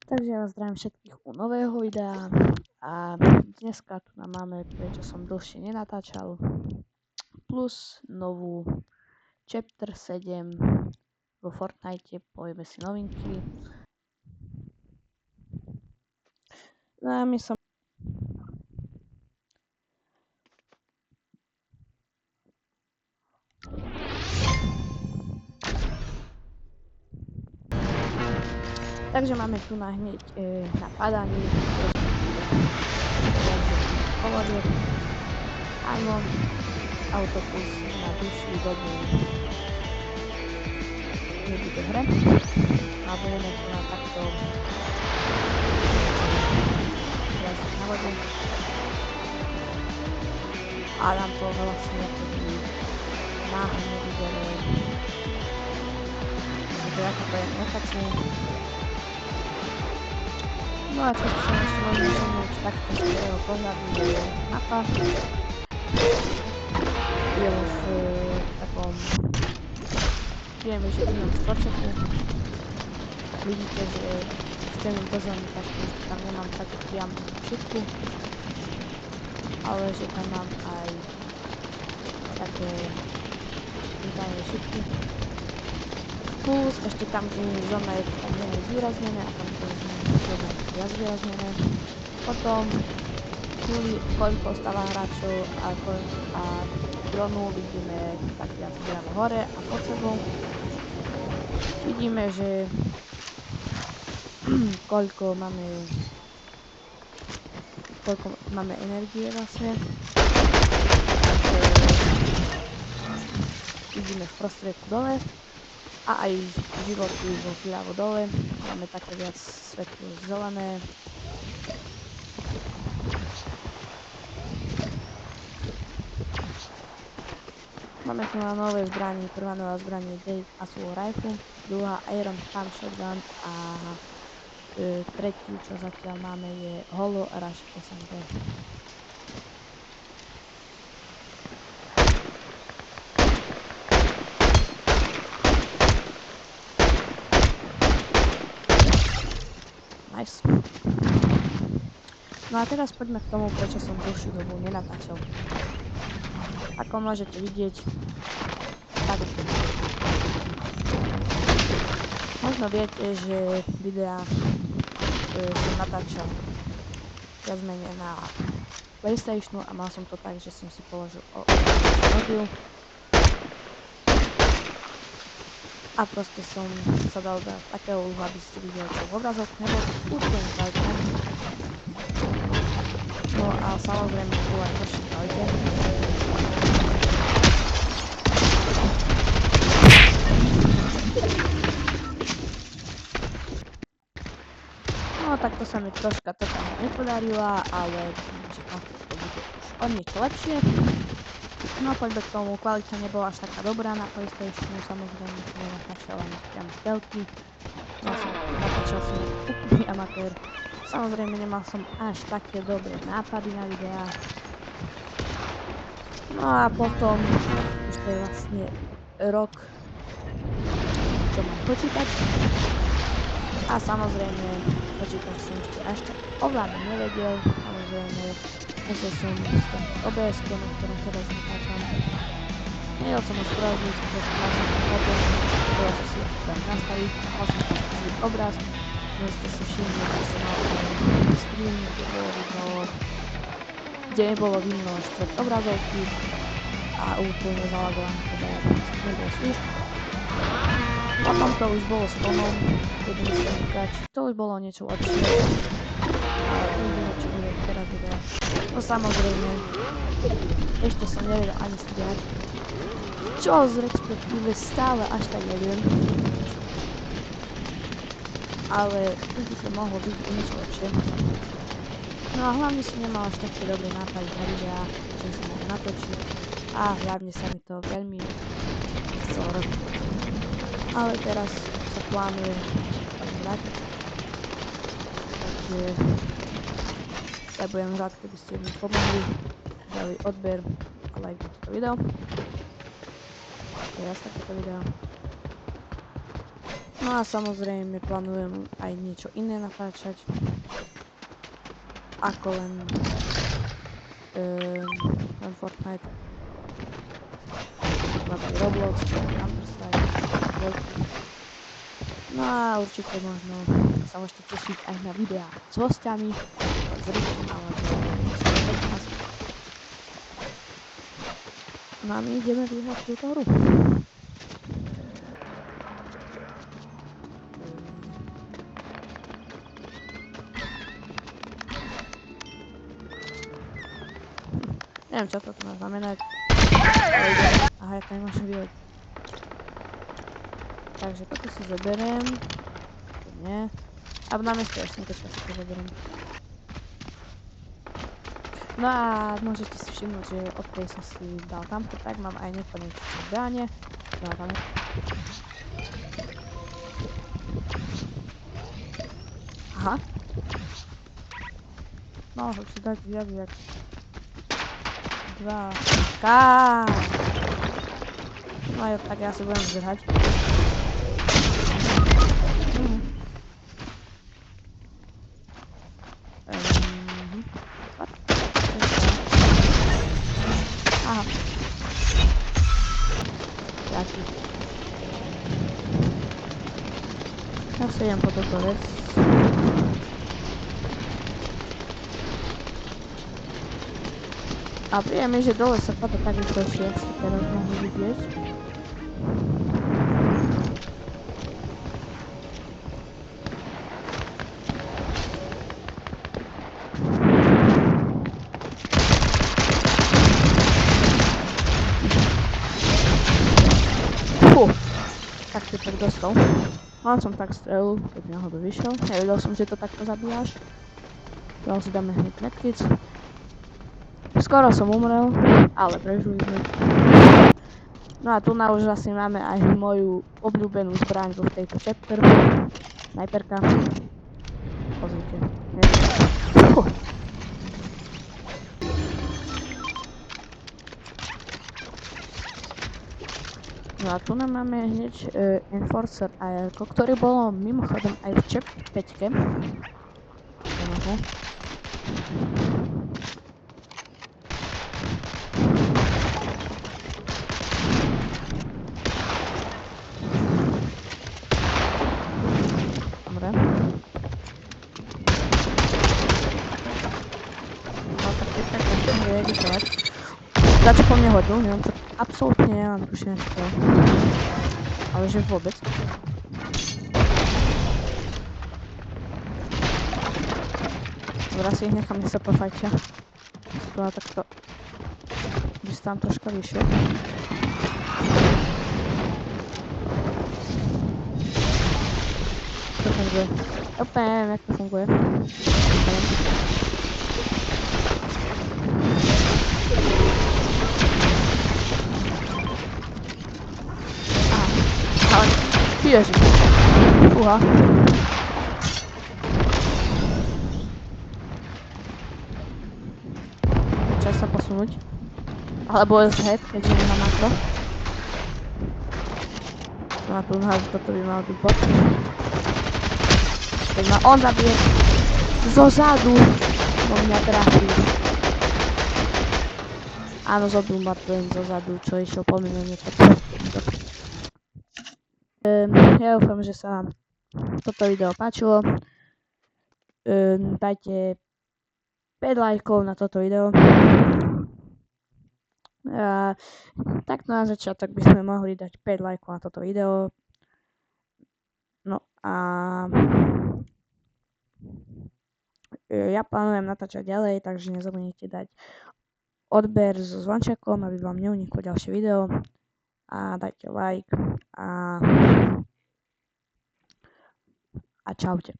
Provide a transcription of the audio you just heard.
Takže ja vás zdravím všetkých u nového videa a dneska tu máme, prečo som dlhšie nenatáčal, plus novú Chapter 7 vo Fortnite, povieme si novinky. No a my som takže máme tu na hneď napadaní koloriek, áno, autobus na dlhšiu dobu nebude hre a budeme tu na takto jazdiť na vode a nám to vlastne keby náhodne vybere ako to je netačné. No a čo som ešte možno všimnúť takto z prvého pohľadu je mapa. Je v takom inom štvorčeku. Vidíte, že s tým pozorným takým, že tam nemám takú priamú šipku, ale že tam mám aj také vydajné šipky. Plus ešte tam, kde zóna je tam menej zvýraznené a tam, kde zóna je viac zvýraznené. Potom koľko ostáva hráčov a dronu vidíme tak viac priamo hore a pod sebou. Vidíme, že koľko máme energie vlastne. Vidíme v prostriedku dole a aj životy vo vľavo dole. Máme také viac svetlo zelené. Máme tu na nové zbranie, prvá nová zbranie Day Assault Rifle, druhá Iron Pump Shotgun a tretiu, čo zatiaľ máme, je Holo Rush SMG. Nice. No a teraz poďme k tomu, prečo som dlhšiu dobu nenatáčal. Ako môžete vidieť, tak možno viete, že videá som natáčal viac menej na PlayStationu a mal som to tak, že som si položil mobil a proste som sa dal do takého úhlu, aby ste videli, čo v obrazovke nebol úplne kvalitné. No a samozrejme tu aj horšie kvalite. No tak to sa mi troška toto nepodarila, ale že to bude už o niečo lepšie. No poďme k tomu, kvalita nebola až taká dobrá na PlayStationu, samozrejme som nenatáčal ani priamo telky. Natáčal som úplný amatér. Samozrejme nemal som až také dobré nápady na videá. No a potom, už to je vlastne rok, čo mám počítač. A samozrejme, počítač som ešte až tak ovládať nevedel. Samozrejme, musel som s tým OBS-kom, na ktorom teraz natáčam. Nevedel som ho spraviť, pretože mal som tam OBS, ktorého som si tam nastaviť, mal som tam zlý obraz. Môžete si všimnúť, že som mal tam stream, kde nebolo vidno štvrť obrazovky a úplne zalagované, teda nebolo svišť. Potom to už bolo s plnou, keď myslím ukáč, to už bolo niečo lepšie, ale uvidíme, čo bude teraz video. No samozrejme, ešte som nevedel ani strieľať, čo respektíve stále až tak neviem, ale už by to mohlo byť niečo lepšie. No a hlavne som nemal až také dobré nápady na videá, čo som mohol natočiť a hlavne sa mi to veľmi chcelo robiť. Ale teraz sa plánuje vrátiť, takže ja budem rád, keby ste mi pomohli, dali odber a like na toto video. To je takéto video. No a samozrejme plánujem aj niečo iné natáčať, ako len Fortnite, napríklad Roblox, Counter-Strike, veľký. No a určite možno sa môžete tešiť aj na videá s hostiami, s Rikom alebo s Podcast. No a my ideme vyhrať túto hru. Neviem, čo to má znamenať. Aha, ja to nemôžem vyhodiť. Takže toto si zoberiem. To nie. A na miesto jasnýka, čo si to zoberiem. No a môžete si všimnúť, že odkedy som si dal tamto, tak mám aj nekonečné zbranie. No tam. Aha. No, hoď si dať viac jak 2K. No jo, tak ja si budem zdrhať. Aha. Jaký. Ja si idem po toto vec. A príjem mi, že dole sa pada tak rýchlejšie, ak ste teraz mohli vidieť. Fú, tak si tak dostal. Mal som tak strelu, keď náhodou vyšiel. Nevedel som, že to takto zabíjaš. Teraz si dáme hneď medkit. Skoro som umrel, ale prežili sme. No a tu na už asi máme aj moju obľúbenú zbraň vo tejto chapter. Snajperka. Pozrite. No a tu nám máme hneď Enforcer AR, ktorý bolo mimochodom aj v chapter 5. Dobre. No tak keď tak nechcem ho editovať. Dačo po mne hodil, neviem čo, absolútne nemám tušenie čo to je. Ale že vôbec. Dobre, si ich nechám, nech sa profajčia. To a takto. By sa tam troška vyššie. To funguje. Úplne neviem, jak to funguje. Aha. Ale... Ježiš. Uha. Čas sa posunúť. Alebo Z, keďže nemám makro. No a tu toto by mal byť bot. Keď ma on zabije zozadu, no mňa trafí. Áno, zobil ma ten zozadu, čo išiel po mne, nie tak. Ja dúfam, že sa vám toto video páčilo. Dajte 5 lajkov na toto video. Tak na začiatok by sme mohli dať 5 lajkov na toto video. No a ja plánujem natáčať ďalej, takže nezabudnite dať odber so zvončekom, aby vám neuniklo ďalšie video. A dajte like a čaute.